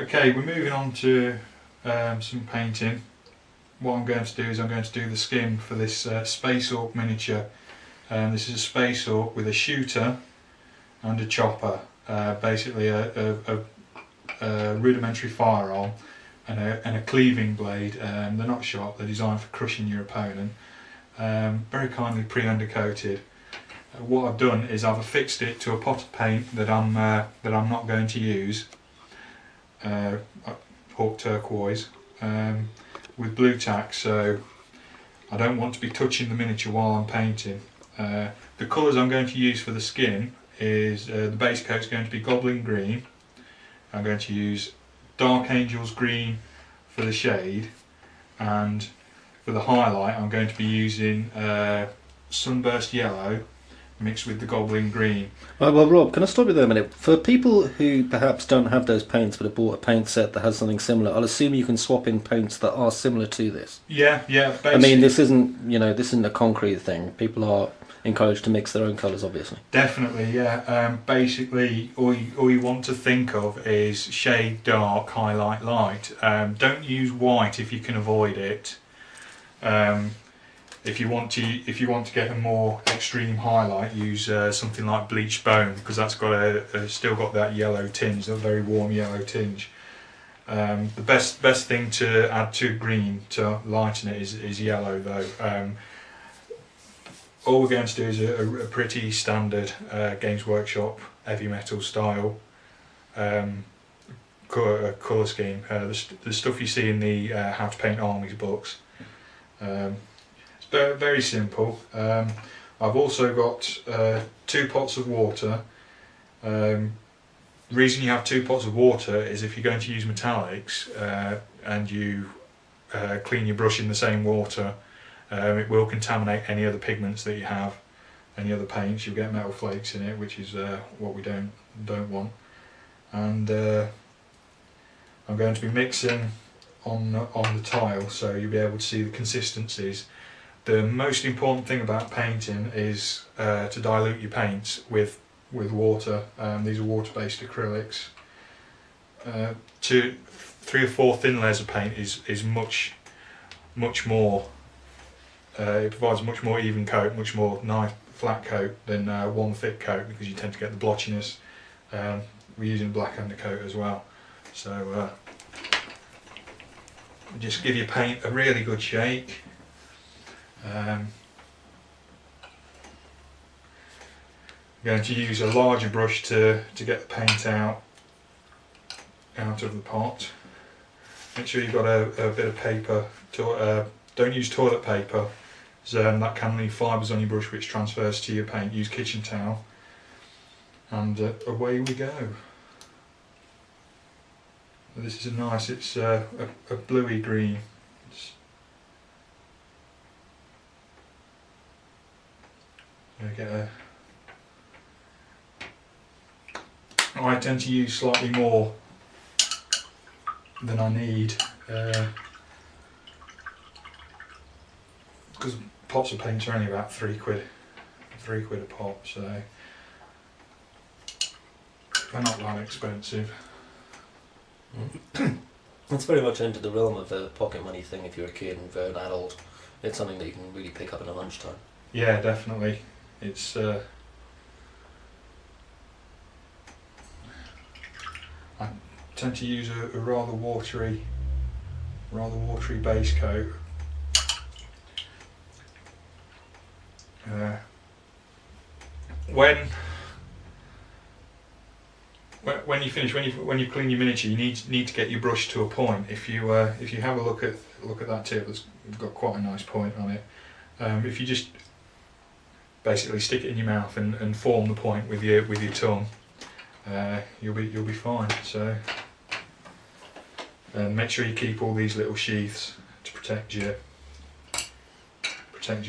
Okay, we're moving on to some painting. What I'm going to do is I'm going to do the skin for this Space Orc miniature. This is a Space Orc with a shooter and a chopper, basically a rudimentary firearm and a cleaving blade. They're not sharp, they're designed for crushing your opponent. Very kindly pre-undercoated. What I've done is I've affixed it to a pot of paint that I'm not going to use, Hawk turquoise, with blue tack, so I don't want to be touching the miniature while I'm painting. The colours I'm going to use for the skin is the base coat is going to be Goblin Green. I'm going to use Dark Angel's Green for the shade, and for the highlight I'm going to be using Sunburst Yellow mixed with the Goblin Green. Well, Rob, can I stop you there a minute? For people who perhaps don't have those paints but have bought a paint set that has something similar, I'll assume you can swap in paints that are similar to this. Yeah. I mean, this isn't a concrete thing. People are encouraged to mix their own colours, obviously. Definitely, yeah. Basically, all you want to think of is shade dark, highlight light. Don't use white if you can avoid it. If you want to get a more extreme highlight, use something like bleached bone, because that's got still got that yellow tinge, that very warm yellow tinge. The best thing to add to green to lighten it is yellow, though. All we're going to do is a pretty standard Games Workshop heavy metal style colour scheme. The stuff you see in the How to Paint Armies books. It's very simple. I've also got 2 pots of water. The reason you have 2 pots of water is if you're going to use metallics and you clean your brush in the same water, it will contaminate any other pigments that you have, any other paints. You'll get metal flakes in it, which is what we don't want. And I'm going to be mixing on the tile, so you'll be able to see the consistencies. The most important thing about painting is to dilute your paints with water. These are water-based acrylics. 3 or 4 thin layers of paint is much more. It provides a much more even coat, much more nice flat coat than 1 thick coat, because you tend to get the blotchiness. We're using a black undercoat as well, so just give your paint a really good shake. I'm going to use a larger brush to get the paint out of the pot. Make sure you've got a bit of paper. Don't use toilet paper, so that can leave fibres on your brush which transfers to your paint. Use kitchen towel, and away we go. This is it's a bluey green. I tend to use slightly more than I need, because pots of paint are only about £3 a pop, so they're not that expensive. It's very much into the realm of a pocket money thing if you're a kid, and for an adult it's something that you can really pick up in a lunchtime. Yeah, definitely. It's I tend to use a rather watery base coat. When you finish, when you clean your miniature, you need to get your brush to a point. If you have a look at that tip, that's got quite a nice point on it. If you just basically stick it in your mouth and form the point with your tongue, you'll be fine. So, and make sure you keep all these little sheaths to protect your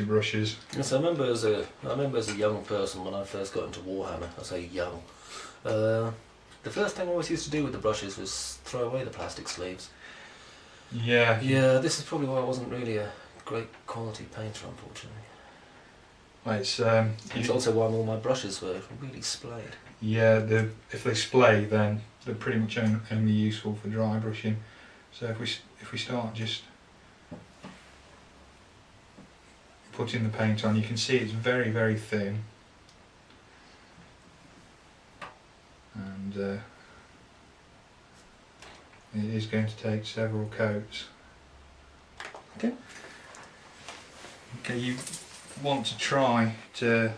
brushes. Yes, I remember as a young person, when I first got into Warhammer. I say young. The first thing I always used to do with the brushes was throw away the plastic sleeves. Yeah. Yeah, this is probably why I wasn't really a great quality painter, unfortunately. It's also why all my brushes were really splayed. Yeah, if they splay, then they're pretty much only useful for dry brushing. So if we start just putting the paint on, you can see it's very, very thin, and it is going to take several coats. Okay. Okay, you want to try to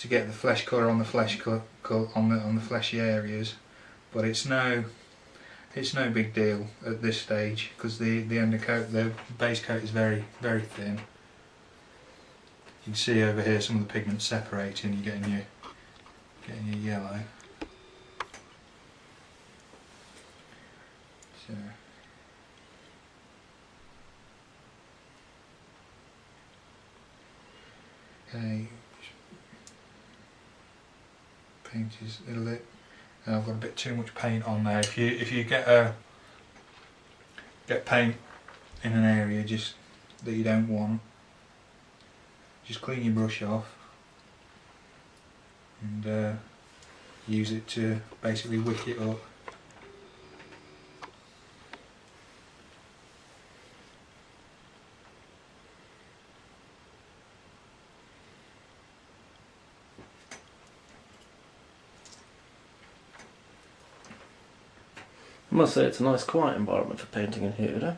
get the flesh colour on the flesh on the fleshy areas, but it's no big deal at this stage because the undercoat, the base coat, is very, very thin. You can see over here some of the pigments separating. You're getting your yellow. So. Okay. Paint is a little bit. I've got a bit too much paint on there. If you get paint in an area just that you don't want, just clean your brush off and use it to basically wick it up. I must say it's a nice quiet environment for painting in here, though.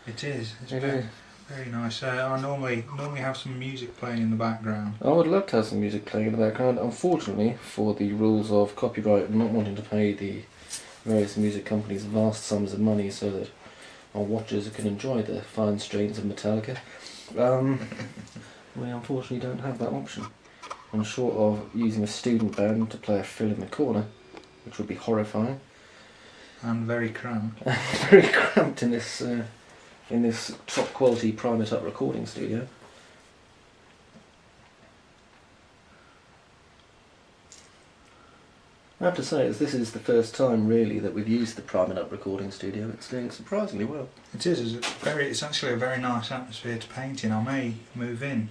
It is. It's very nice. I normally have some music playing in the background. I would love to have some music playing in the background. Unfortunately, for the rules of copyright and not wanting to pay the various music companies vast sums of money so that our watchers can enjoy the fine strains of Metallica, we unfortunately don't have that option. I'm short of using a student band to play a fill in the corner, which would be horrifying. And very cramped. Very cramped in this top quality Primet-up recording studio. I have to say, as this is the first time really that we've used the Primet-up recording studio, it's doing surprisingly well. It is. It's actually a very nice atmosphere to paint in. I may move in.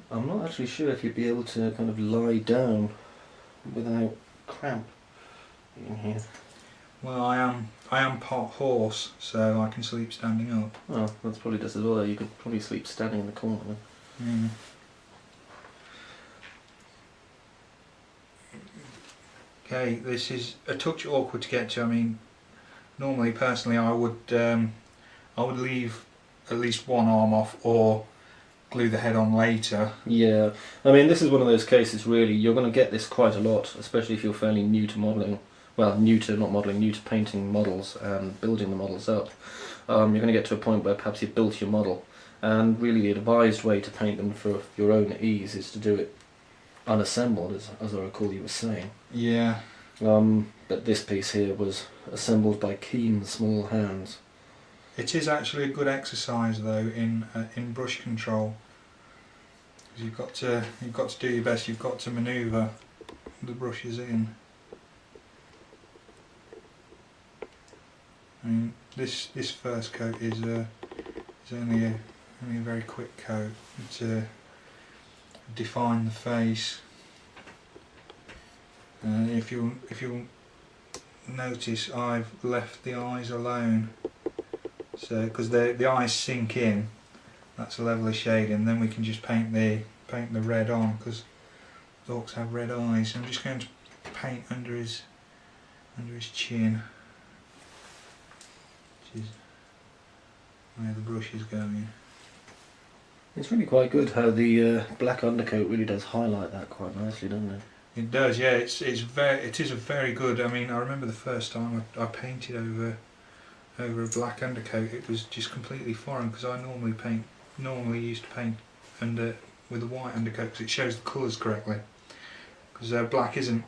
I'm not actually sure if you'd be able to kind of lie down without cramp in here. Well, I am part horse, so I can sleep standing up. Well, that's probably just as well. You could probably sleep standing in the corner then. Okay, this is a touch awkward to get to. I mean, normally, personally, I would leave at least one arm off or glue the head on later. Yeah, I mean, this is one of those cases really, you're going to get this quite a lot, especially if you're fairly new to modelling. Well, new to painting models and building the models up. You're going to get to a point where perhaps you've built your model, and really the advised way to paint them for your own ease is to do it unassembled, as I recall you were saying. Yeah. But this piece here was assembled by keen, small hands. It is actually a good exercise though in brush control. You've got to do your best. You've got to manoeuvre the brushes in. I mean, this first coat is only a very quick coat to define the face. If you'll notice, I've left the eyes alone, so because the eyes sink in. That's a level of shading, and then we can just paint the red on, because orcs have red eyes. I'm just going to paint under his chin, which is where the brush is going. It's really quite good how the black undercoat really does highlight that quite nicely, doesn't it? It does, yeah. It is a very good. I mean, I remember the first time I painted over a black undercoat. It was just completely foreign, because I normally used to paint with a white undercoat because it shows the colours correctly. Because black isn't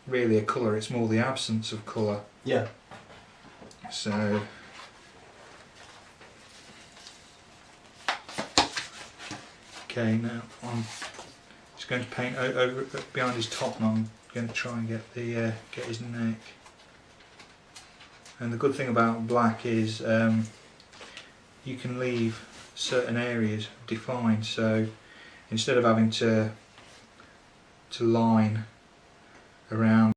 really a colour; it's more the absence of colour. Yeah. So. Okay, now I'm just going to paint over behind his top, and I'm going to try and get his neck. And the good thing about black is you can leave certain areas defined. So instead of having to line around